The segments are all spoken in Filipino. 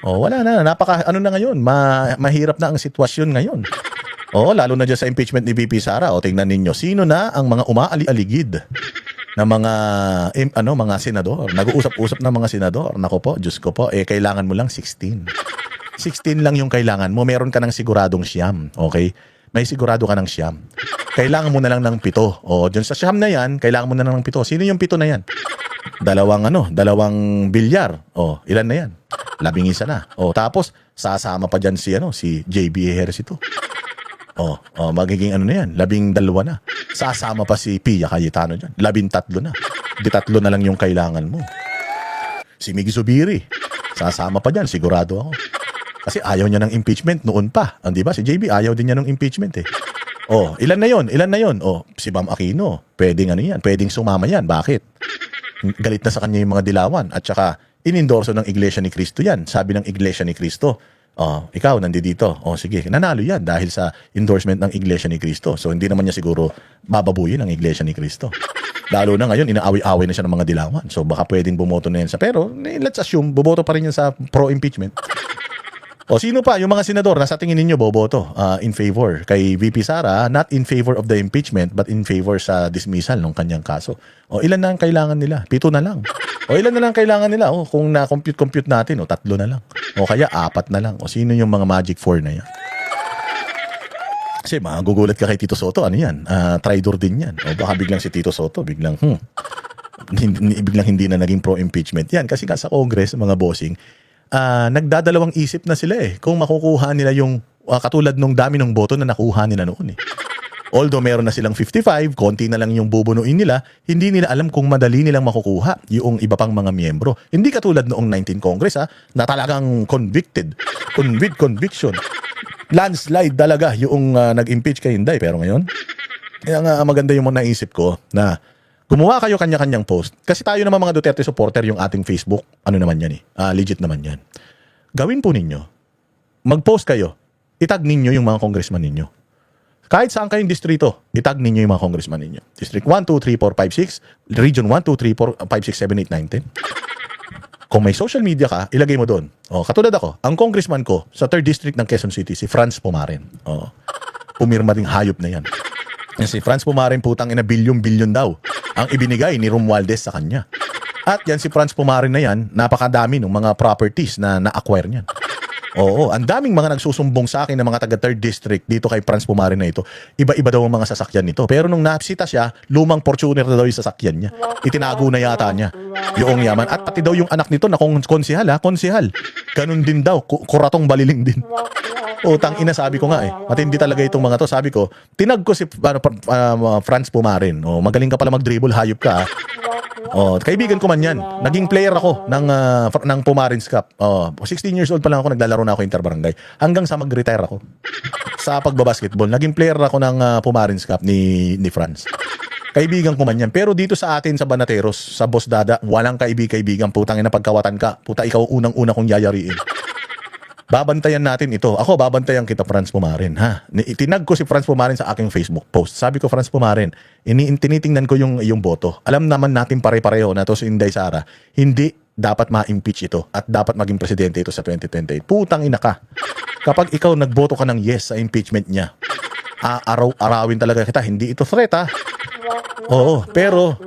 Oh, wala na. Ano na ngayon. Mahirap na ang sitwasyon ngayon. Oh, lalo na dyan sa impeachment ni VP Sara. O, tingnan ninyo. Sino na ang mga umaali-aligid na mga senador? Nag-uusap-usap ng mga senador. Nako po, Diyos ko po. Kailangan mo lang 16. 16 lang yung kailangan mo. Meron ka ng siguradong siyam. Okay? May sigurado ka ng siyam. Kailangan mo na lang ng 7. O, dyan sa siyam na yan, kailangan mo na lang ng 7. Sino yung 7 na yan? Dalawang bilyar. O, ilan na yan? 11 na. O, tapos, sasama pa dyan si JB Ejercito. Magiging na yan? 12 na. Sasama pa si Pia Cayetano dyan. 13 na. 13 na lang yung kailangan mo. Si Miggy Zubiri. Sasama pa dyan, sigurado ako. Kasi ayaw niya ng impeachment noon pa. Di ba? Si JB ayaw din niya ng impeachment eh. Ilan na yon? Si Bam Aquino. Pwedeng yan. Pwedeng sumama yan. Bakit? Galit na sa kanya yung mga dilawan. At saka, inendorso ng Iglesia ni Cristo yan. Sabi ng Iglesia ni Cristo, ikaw nandito. Sige, nanalo yan dahil sa endorsement ng Iglesia ni Cristo. So, hindi naman niya siguro bababuyin ang Iglesia ni Cristo. Lalo na ngayon, inaaway-away na siya ng mga dilawan. So, baka pwedeng bumoto na yan sa... Pero, let's assume, bumoto pa rin yan sa pro-impeachment. Sino pa? Yung mga senador na sa tingin ninyo boboto in favor kay VP Sara, not in favor of the impeachment but in favor sa dismissal ng kanyang kaso. Ilan na ang kailangan nila? 7 na lang. Ilan na lang kailangan nila? Kung na-compute natin, 3 na lang. Kaya 4 na lang. Sino yung mga magic 4 na yan? Kasi magugulat ka kay Tito Soto, ano yan? Traitor din yan. Baka biglang si Tito Soto, biglang hindi na naging pro-impeachment yan. Kasi sa Congress, mga bossing, nagdadalawang isip na sila kung makukuha nila yung katulad nung dami ng boto na nakuha nila noon Although meron na silang 55, konti na lang yung bubunuin nila, hindi nila alam kung madali nilang makukuha yung iba pang mga miyembro. Hindi katulad noong 19 Congress na talagang convicted. With conviction. Landslide talaga yung nag-impeach kay Inday. Pero ngayon, kaya nga maganda yung mga naisip ko na gumawa kayo kanya-kanyang post. Kasi tayo naman mga Duterte supporter yung ating Facebook. Ano naman yan legit naman yan. Gawin po ninyo. Mag-post kayo. Itag ninyo yung mga congressman ninyo. Kahit saan kayong distrito, itag ninyo yung mga congressman ninyo. District 1, 2, 3, 4, 5, 6. Region 1, 2, 3, 4, 5, 6, 7, 8, 9, 10. Kung may social media ka, ilagay mo doon. Katulad ako, ang congressman ko sa 3rd District ng Quezon City, si Franz Pumaren. Pumirma ding hayop na yan. Si Franz Pumaren, putang ina, bilyon-bilyon daw ang ibinigay ni Romualdez sa kanya. At yan si Franz Pumaren na yan, napakadami ng mga properties na na-acquire niyan. Ang daming mga nagsusumbong sa akin ng mga taga 3rd District dito kay Franz Pumaren na ito. Iba-iba daw ang mga sasakyan nito. Pero nung napsita siya, lumang Fortuner na daw yung sasakyan niya. Itinago na yata niya yung yaman. At pati daw yung anak nito na konsehal. Ganun din daw, kuratong baliling din. Tang ina, sabi ko nga matindi talaga itong mga to. Sabi ko, tinag ko si Franz Pumaren. Magaling ka pala mag-dribble, hayop ka. Kaibigan ko man yan. Naging player ako ng Pumaren's Cup. 16 years old pa lang ako, naglalaro na ako interbarangay. Hanggang sa mag-retire ako sa pagbabasketball. Naging player ako ng Pumaren's Cup ni Franz. Kaibigan ko man yan. Pero dito sa atin sa Banateros, sa Boss Dada, walang kaibigan. Putang ina, pagkawatan ka. Puta, ikaw unang-una kong yayariin. Babantayan natin ito. Ako, babantayan kita, Franz Pumaren. Itinag ko si Franz Pumaren sa aking Facebook post. Sabi ko, Franz Pumaren, tinitingnan ko yung boto. Alam naman natin pare-pareho na to si Inday Sara. Hindi dapat ma-impeach ito at dapat maging presidente ito sa 2028. Putang ina ka. Kapag ikaw nagboto ka ng yes sa impeachment niya, arawin talaga kita. Hindi ito threat pero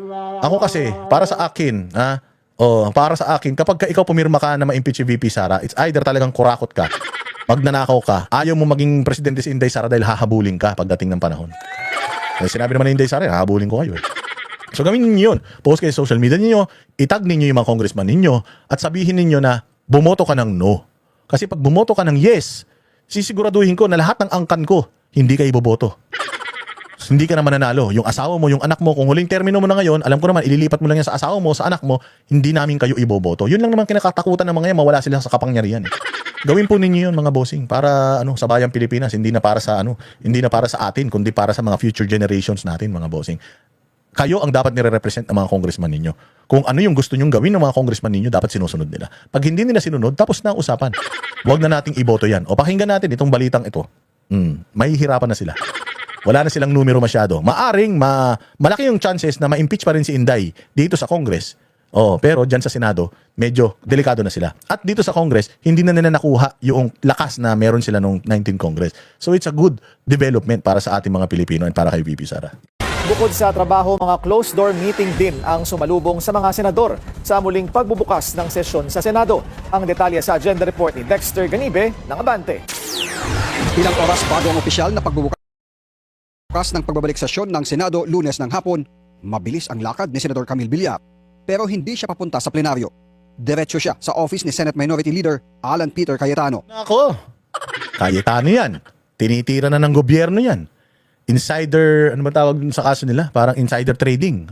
ako kasi, para sa akin, kapag ikaw pumirma ka na ma-impeach si VP Sara, it's either talagang kurakot ka, magnanakaw ka, ayaw mo maging presidente si Inday Sara dahil hahabulin ka pagdating ng panahon. Sinabi naman ni Inday Sara, hahabulin ko kayo So gawin niyo yun. Post kayo sa social media niyo, itag ninyo yung mga congressman ninyo, at sabihin ninyo na bumoto ka ng no. Kasi pag bumoto ka ng yes, sisiguraduhin ko na lahat ng angkan ko, hindi kayo iboboto. Hindi ka na mananalo. Yung asawa mo, yung anak mo, kung huling termino mo na ngayon, alam ko naman, ililipat mo lang yan sa asawa mo, sa anak mo, hindi namin kayo iboboto. Yun lang naman kinakatakutan ng mga yan, mawala sila sa kapangyarihan. Gawin po ninyo yun, mga bossing, para sa bayang Pilipinas, hindi na para sa atin, kundi para sa mga future generations natin, mga bossing. Kayo ang dapat nire-represent ng mga congressman ninyo. Kung ano yung gusto nyong gawin ng mga congressman ninyo, dapat sinusunod nila. Pag hindi nila sinunod, tapos na ang usapan. Huwag na nating iboto yan. O pakinggan natin itong balitang ito. Mahihirapan na sila. Wala na silang numero masyado. Maaring malaki yung chances na ma-impeach pa rin si Inday dito sa Congress. Pero dyan sa Senado, medyo delikado na sila. At dito sa Congress, hindi na nila nakuha yung lakas na meron sila nung 19 Congress. So it's a good development para sa ating mga Pilipino at para kay VP Sara. Bukod sa trabaho, mga closed-door meeting din ang sumalubong sa mga senador sa muling pagbubukas ng sesyon sa Senado. Ang detalye sa agenda report ni Dexter Ganibe ng Abante. Ilang oras bago ang opisyal na pagbubukas ng pagbabalik sesyon ng Senado Lunes ng hapon, mabilis ang lakad ni Senador Camille Villar. Pero hindi siya papunta sa plenaryo. Diretso siya sa office ni Senate Minority Leader Alan Peter Cayetano. Nako, Cayetano yan. Tinitira na ng gobyerno yan. Insider, ano ba tawag dun sa kaso nila? Parang insider trading.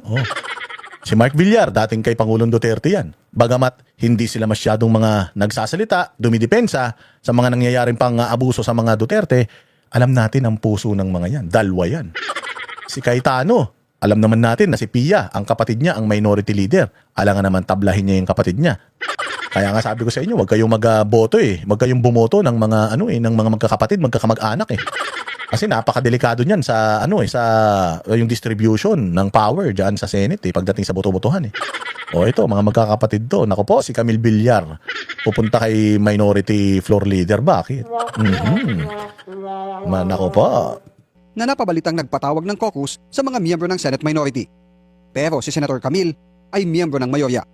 Si Mark Villar, dating kay Pangulong Duterte yan. Bagamat hindi sila masyadong mga nagsasalita, dumidepensa sa mga nangyayaring pang abuso sa mga Duterte, alam natin ang puso ng mga yan. Dalwa yan. Si Cayetano, alam naman natin na si Pia, ang kapatid niya, ang minority leader. Alangan naman tablahin niya yung kapatid niya. Kaya nga sabi ko sa inyo, wag kayong magboto Wag kayong bumoto ng mga ng mga magkakapatid, magkakamag-anak Kasi napakadelikado niyan sa sa yung distribution ng power diyan sa Senate pagdating sa boto-botohan ito, mga magkakapatid to. Nako po, si Camille Villar pupunta kay minority floor leader. Bakit? Nako po. Na napabalitang nagpatawag ng caucus sa mga miyembro ng Senate Minority. Pero si Senator Camille ay miyembro ng mayorya.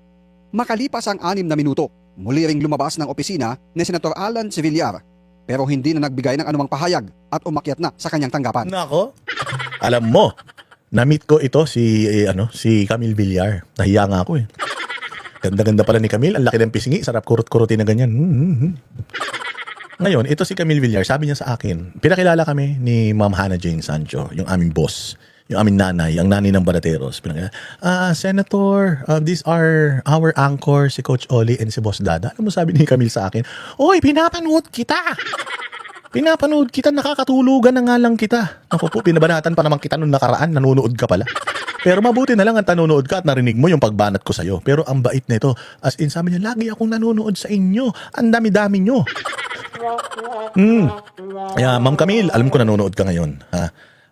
Makalipas ang 6 na minuto, muli ring lumabas ng opisina ni Senator Alan Villar. Pero hindi na nagbigay ng anumang pahayag at umakyat na sa kanyang tanggapan. Nako, alam mo, na-meet ko ito si Camille Villar. Nahiya nga ako Ganda-ganda pala ni Camille, ang laki ng pisngi, sarap kurot-kurutin na ganyan. Ngayon, ito si Camille Villar, sabi niya sa akin, pinakilala kami ni Ma'am Hannah Jane Sancho, yung aming boss, yung aming nanay, ang nanay ng Barateros. Senator, these are our anchor, si Coach Oli and si Boss Dada. Ano mo sabi ni Camille sa akin? Oy, pinapanood kita! Pinapanood kita, nakakatulugan na nga lang kita. Ako po, pinabanatan pa naman kita nung nakaraan, nanonood ka pala. Pero mabuti na lang ang nanonood ka at narinig mo yung pagbanat ko sa'yo. Pero ang bait nito, as in sabi niya, lagi akong nanonood sa inyo. Ang dami-dami nyo. Ma'am Camille, alam ko nanonood ka ngayon.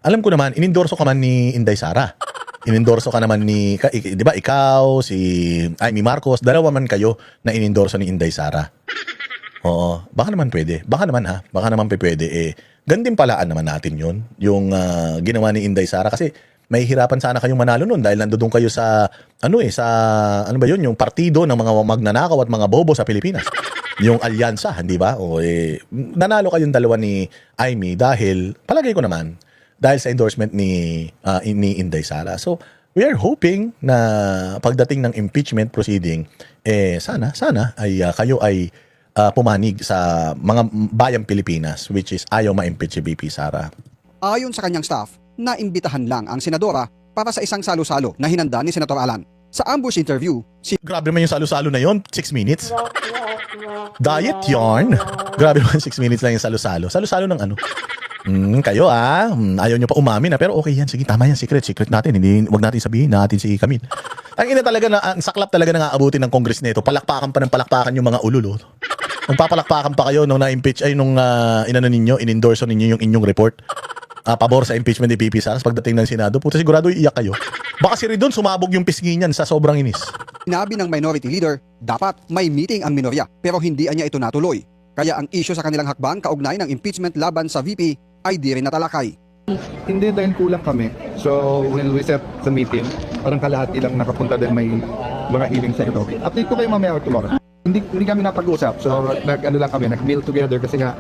Alam ko naman, inendorso ka man ni Inday Sara. Inendorso ka naman ni, di ba, ikaw, si Amy Marcos, dalawa man kayo na inendorso ni Inday Sara. Oo, baka naman pwede. Baka naman pwede. Ganding palaan naman natin yun, yung ginawa ni Inday Sara. Kasi may hirapan sana kayong manalo nun dahil nandoon kayo sa, yung partido ng mga magnanakaw at mga bobo sa Pilipinas. Yung alyansa, di ba? Nanalo kayong dalawa ni Amy dahil, palagay ko naman, dahil sa endorsement ni Inday Sara. So, we are hoping na pagdating ng impeachment proceeding, sana ay kayo ay pumanig sa mga bayang Pilipinas, which is ayaw ma-impeach si VP Sara. Ayon sa kanyang staff, naimbitahan lang ang senadora para sa isang salo-salo na hinanda ni Senator Alan. Sa ambush interview, Grabe man yung salo-salo na yon, 6 minutes. Diet yarn. Grabe man 6 minutes lang yung salo-salo. Salo-salo ng ano? Kayo ayaw nyo pa umamin pero okay yan, sige, tama yan, secret natin, wag natin sabihin natin si Camille. Ang saklap talaga na aabutin ng Congress nito, palakpakan pa ng palakpakan yung mga ululo. Magpapalakpakan pa kayo nung na-impeach in-endorse ninyo yung inyong report. Pabor sa impeachment ni VP Sara pagdating ng Senado, puta sigurado iiyak kayo. Baka si Ridon sumabog yung pisngi niyan sa sobrang inis. Sinabi ng minority leader, dapat may meeting ang minorya pero hindi niya ito natuloy. Kaya ang issue sa kanilang hakbang kaugnay ng impeachment laban sa VP ay di rin natalakay. Hindi dahil kulang kami. So when we set the meeting, parang kalahati lang nakapunta dahil may mga hearing sa ito. Update ko kayo mamaya or tomorrow. Hindi kami napag-usap. So nag-meal together kasi nga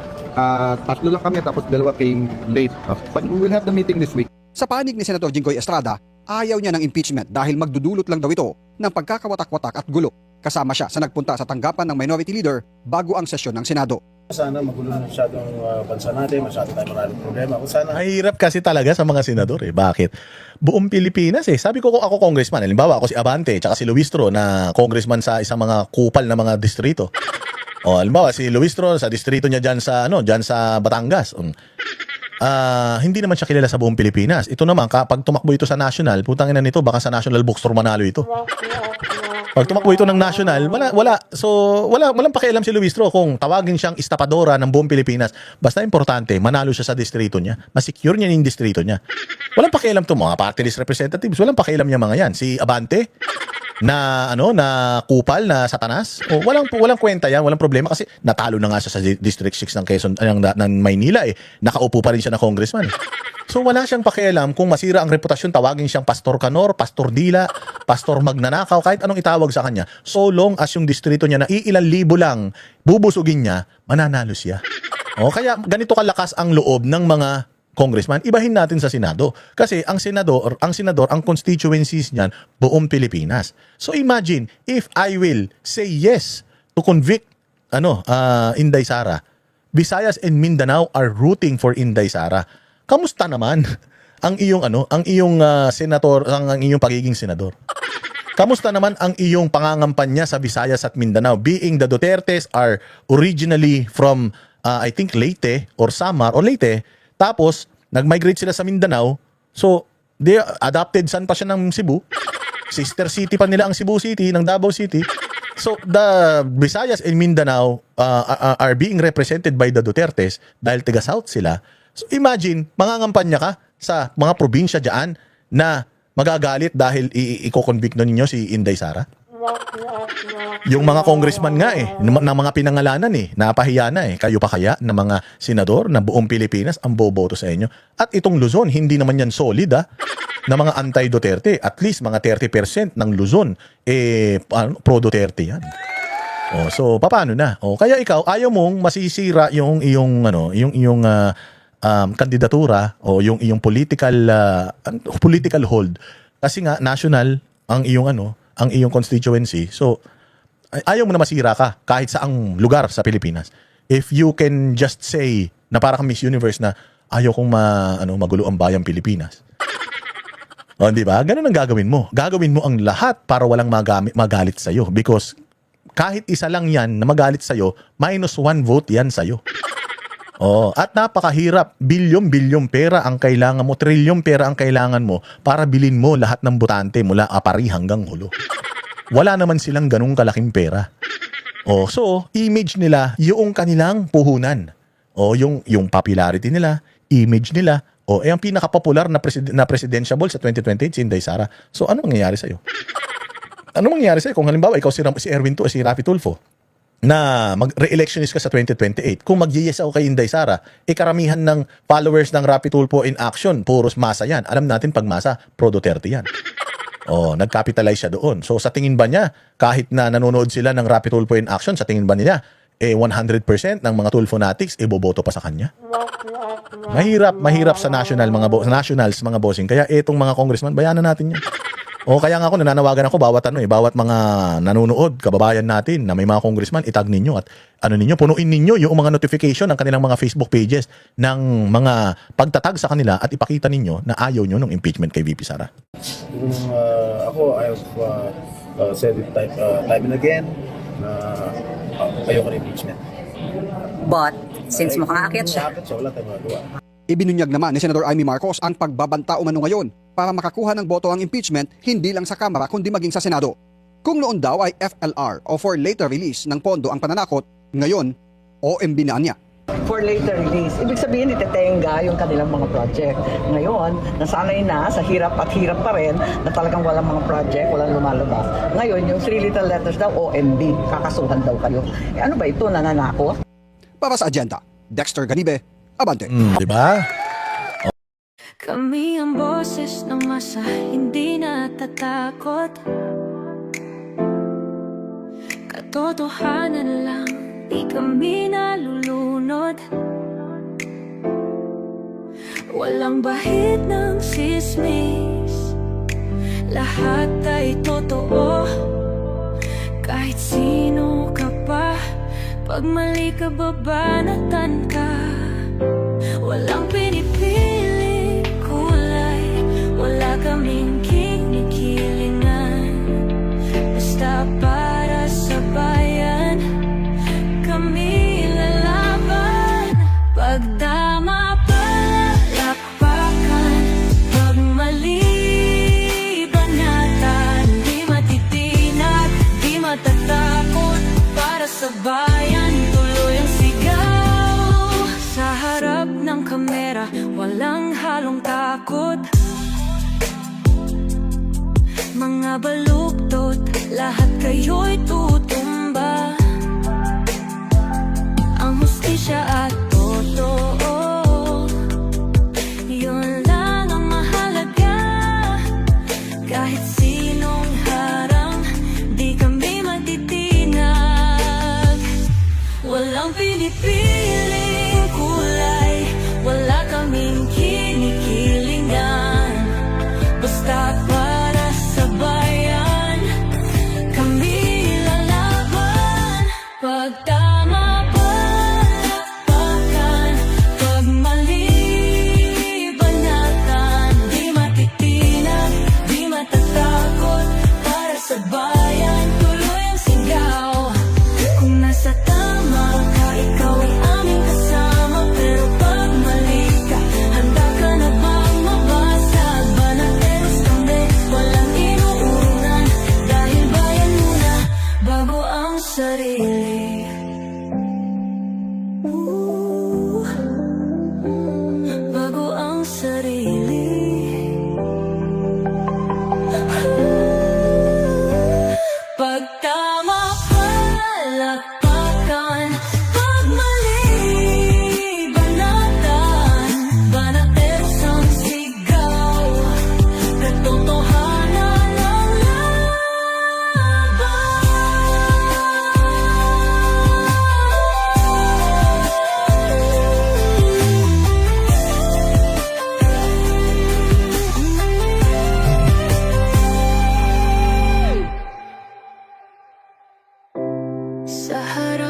tatlo lang kami tapos dalawa came late. But we will have the meeting this week. Sa panig ni Senator Jinggoy Estrada, ayaw niya ng impeachment dahil magdudulot lang daw ito ng pagkakawatak-watak at gulo. Kasama siya sa nagpunta sa tanggapan ng minority leader bago ang sesyon ng Senado. Sana magulo na masyadong bansa natin, masyado tayo maraming problema. Kung sana... Mahirap kasi talaga sa mga senador Bakit? Buong Pilipinas Sabi ko kung ako congressman, halimbawa ako si Abante tsaka si Luistro na congressman sa isang mga kupal na mga distrito. Halimbawa si Luistro sa distrito niya diyan sa Batangas. Hindi naman siya kilala sa buong Pilipinas. Ito naman kapag tumakbo ito sa national, putang ina nito baka sa national bookstore manalo ito. Pag tumakbo ito ng national, walang pakialam si Luistro kung tawagin siyang estapadora ng buong Pilipinas. Basta importante, manalo siya sa distrito niya. Masecure niya yung distrito niya. Walang pakialam to mga party list representatives. Walang pakialam niya mga yan. Si Abante, na kupal na satanas. O walang kwenta yan, walang problema kasi natalo na nga siya sa District 6 ng Quezon ng Maynila eh. Nakaupo pa rin siya na congressman. So wala siyang pakialam kung masira ang reputasyon, tawagin siyang Pastor Kanor, Pastor Dila, Pastor Magnanakaw, kahit anong itawag sa kanya. So long as yung distrito niya na iilan libo lang bubusugin niya, mananalo siya. O kaya ganito kalakas ang loob ng mga congressman, ibahin natin sa Senado. Kasi ang senador, ang constituencies niyan, buong Pilipinas. So imagine, if I will say yes to convict Inday Sara, Visayas and Mindanao are rooting for Inday Sara. Kamusta naman ang iyong senator, ang iyong pagiging senador? Kamusta naman ang iyong pangangampanya sa Visayas at Mindanao, being the Dutertes are originally from I think Leyte or Samar or Leyte. Tapos, nag-migrate sila sa Mindanao. So, they adopted son pa siya ng Cebu. Sister city pa nila ang Cebu City, ng Davao City. So, the Visayas and Mindanao are being represented by the Dutertes dahil taga-South sila. So, imagine, mangangampanya ka sa mga probinsya dyan na magagalit dahil i-convict na ninyo si Inday Sara. Yung mga congressman nga ng mga pinangalanan napahiya na kayo pa kaya na mga senador na buong Pilipinas ang boboto sa inyo. At itong Luzon, hindi naman yan solid na mga anti-Duterte. At least mga 30% ng Luzon pro-Duterte yan. So paano na? Kaya ikaw ayaw mong masisira yung iyong kandidatura o yung iyong political hold kasi nga national ang iyong constituency. So, ayaw mo na masira ka kahit saang lugar sa Pilipinas. If you can just say na para kang Miss Universe na ayaw kong magulo ang bayang Pilipinas. Di ba? Ganun ang gagawin mo. Gagawin mo ang lahat para walang magalit sa'yo. Because kahit isa lang yan na magalit sa'yo, -1 vote yan sa'yo. At napakahirap. Bilyong pera ang kailangan mo, trilyong pera ang kailangan mo para bilhin mo lahat ng botante mula Apari hanggang Hulo. Wala naman silang ganung kalaking pera. So, image nila yung kanilang puhunan. Yung popularity nila, image nila, ang pinaka-popular na presidential sa 2028 si Inday Sara. So, ano mangyayari sa'yo? Ano mangyayari sa'yo kung halimbawa ikaw si Erwin si Rapi Tulfo na mag-re-electionist ka sa 2028, kung mag-yes ako kay Inday Sara, karamihan ng followers ng Rapi Tulfo in action, puros masa yan. Alam natin pag masa, pro-Duterte yan. Nag-capitalize siya doon. So sa tingin ba niya, kahit na nanonood sila ng Rapi Tulfo in action, sa tingin ba nila, 100% ng mga Tulfonatics, boboto pa sa kanya? Mahirap sa nationals, mga bossing. Kaya itong mga congressman, bayanan natin yan. Kaya nga ako nananawagan ako bawat mga nanonood, kababayan natin na may mga congressman, itag ninyo at punuin ninyo yung mga notification ng kanilang mga Facebook pages ng mga pagtatag sa kanila at ipakita ninyo na ayaw nyo ng impeachment kay VP Sara. Ako, I have said it time and again na ayoko ng impeachment. But, since mukhang aakyat siya, Wala tayong magawa. Ibinunyag naman ni Senador Amy Marcos ang pagbabanta umano ngayon para makakuha ng boto ang impeachment hindi lang sa Kamara kundi maging sa Senado. Kung noon daw ay FLR o for later release ng pondo ang pananakot, ngayon OMB na niya. For later release, ibig sabihin itetenga yung kanilang mga project. Ngayon, nasanay na sa hirap at hirap pa rin na talagang walang mga project, walang lumalabas. Ngayon, yung 3 little letters daw, OMB, kakasuhan daw kayo. Ano ba ito, nananakot? Para sa agenda, Dexter Ganibe, Abante. Di ba? Kami ang boses ng masa, hindi natatakot. Katotohanan lang, di kami nalulunod. Walang bahid ng sismis, lahat ay totoo. Kahit sino ka pa, pag mali ka babanatan ka. Walang pinipiling kulay, wala kaming kinikilingan. Basta para sa bayan, kami lalaban. Pagdama palakpakan, pag mali banatan, di matitinag, di matatakot. Para sa bayan, tuloy ang sigaw. Sa harap ng kamera, walang halong takot. Mga baluktot, lahat kayo'y tutumba. Ang hustisya at totoo, yun lang ang mahalaga. Kahit sinong harang, di kami matitinag. Walang pinipiling kulay, wala kaming kinikilingan. Basta para sa bayan, kami lalaban. Pag tama palakpakan, pag mali banatan. Di matitinag, di matatakot, para sa bayan tuloy ang sigaw. Kung nasa tama ka, ikaw ay aming kasama. Pero pag mali ka, handa ka na bang mabasag? Banateros kami, walang inuunan, dahil bayan muna bago ang sarili. Bago ang sarili. Pag tama palakpakan, pag mali banatan. Banateros ang sigaw, katotohanan ang laban. Sa harap